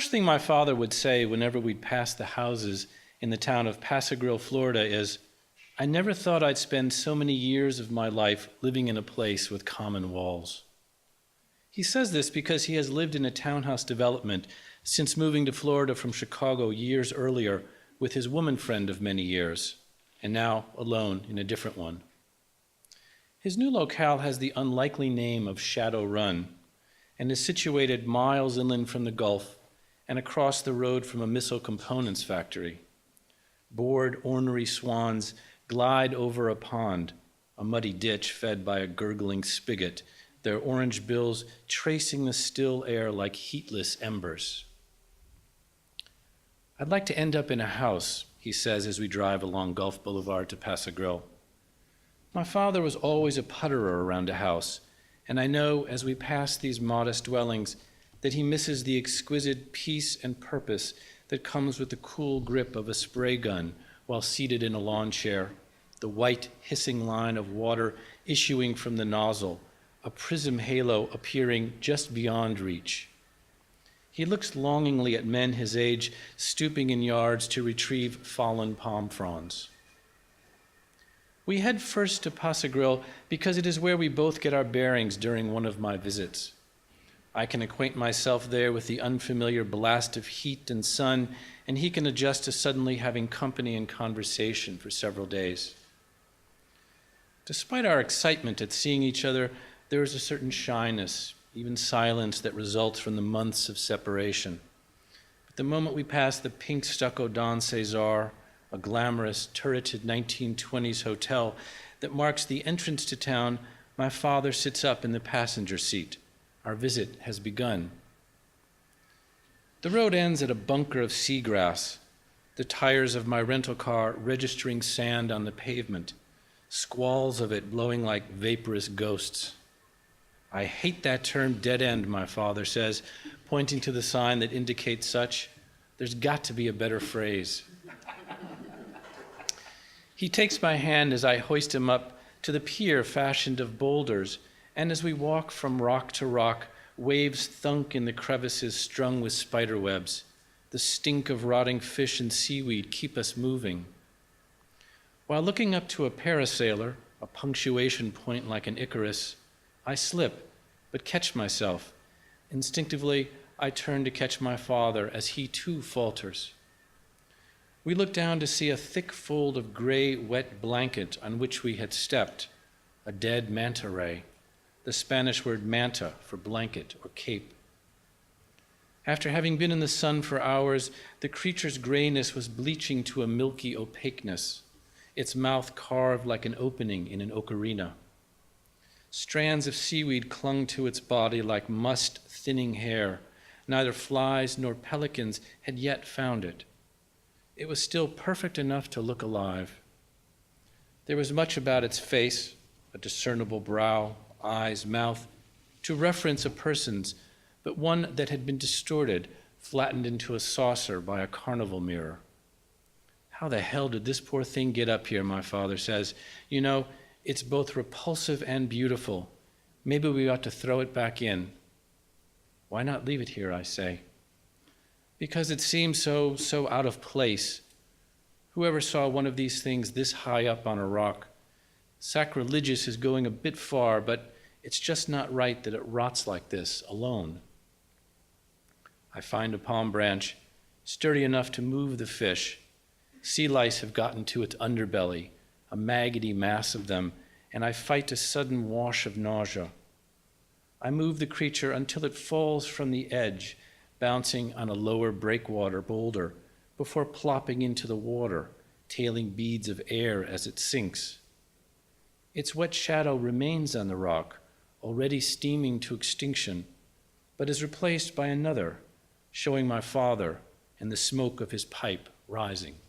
first thing my father would say whenever we'd pass the houses in the town of Paso, Florida is, "I never thought I'd spend so many years of my life living in a place with common walls." He says this because he has lived in a townhouse development since moving to Florida from Chicago years earlier with his woman friend of many years, and now alone in a different one. His new locale has the unlikely name of Shadow Run and is situated miles inland from the Gulf and across the road from a missile components factory. Bored, ornery swans glide over a pond, a muddy ditch fed by a gurgling spigot, their orange bills tracing the still air like heatless embers. "I'd like to end up in a house," he says as we drive along Gulf Boulevard to Paso Grill. My father was always a putterer around a house, and I know as we pass these modest dwellings that he misses the exquisite peace and purpose that comes with the cool grip of a spray gun while seated in a lawn chair, the white hissing line of water issuing from the nozzle, a prism halo appearing just beyond reach. He looks longingly at men his age stooping in yards to retrieve fallen palm fronds. We head first to Paso Grill because it is where we both get our bearings during one of my visits. I can acquaint myself there with the unfamiliar blast of heat and sun, and he can adjust to suddenly having company and conversation for several days. Despite our excitement at seeing each other, there is a certain shyness, even silence, that results from the months of separation. But the moment we pass the pink stucco Don Cesar, a glamorous, turreted 1920s hotel that marks the entrance to town, my father sits up in the passenger seat. Our visit has begun. The road ends at a bunker of seagrass, the tires of my rental car registering sand on the pavement, squalls of it blowing like vaporous ghosts. "I hate that term dead end," my father says, pointing to the sign that indicates such. "There's got to be a better phrase." He takes my hand as I hoist him up to the pier fashioned of boulders, and as we walk from rock to rock, waves thunk in the crevices strung with spider webs. The stink of rotting fish and seaweed keep us moving. While looking up to a parasailer, a punctuation point like an Icarus, I slip, but catch myself. Instinctively, I turn to catch my father as he too falters. We look down to see a thick fold of gray, wet blanket on which we had stepped, a dead manta ray, the Spanish word manta for blanket or cape. After having been in the sun for hours, the creature's grayness was bleaching to a milky opaqueness, its mouth carved like an opening in an ocarina. Strands of seaweed clung to its body like mussed, thinning hair. Neither flies nor pelicans had yet found it. It was still perfect enough to look alive. There was much about its face, a discernible brow, eyes, mouth, to reference a person's, but one that had been distorted, flattened into a saucer by a carnival mirror. "How the hell did this poor thing get up here?" my father says. "You know, it's both repulsive and beautiful. Maybe we ought to throw it back in." "Why not leave it here?" I say. "Because it seems so out of place. Whoever saw one of these things this high up on a rock? Sacrilegious is going a bit far, but it's just not right that it rots like this, alone." I find a palm branch, sturdy enough to move the fish. Sea lice have gotten to its underbelly, a maggoty mass of them, and I fight a sudden wash of nausea. I move the creature until it falls from the edge, bouncing on a lower breakwater boulder, before plopping into the water, tailing beads of air as it sinks. Its wet shadow remains on the rock, already steaming to extinction, but is replaced by another, showing my father and the smoke of his pipe rising.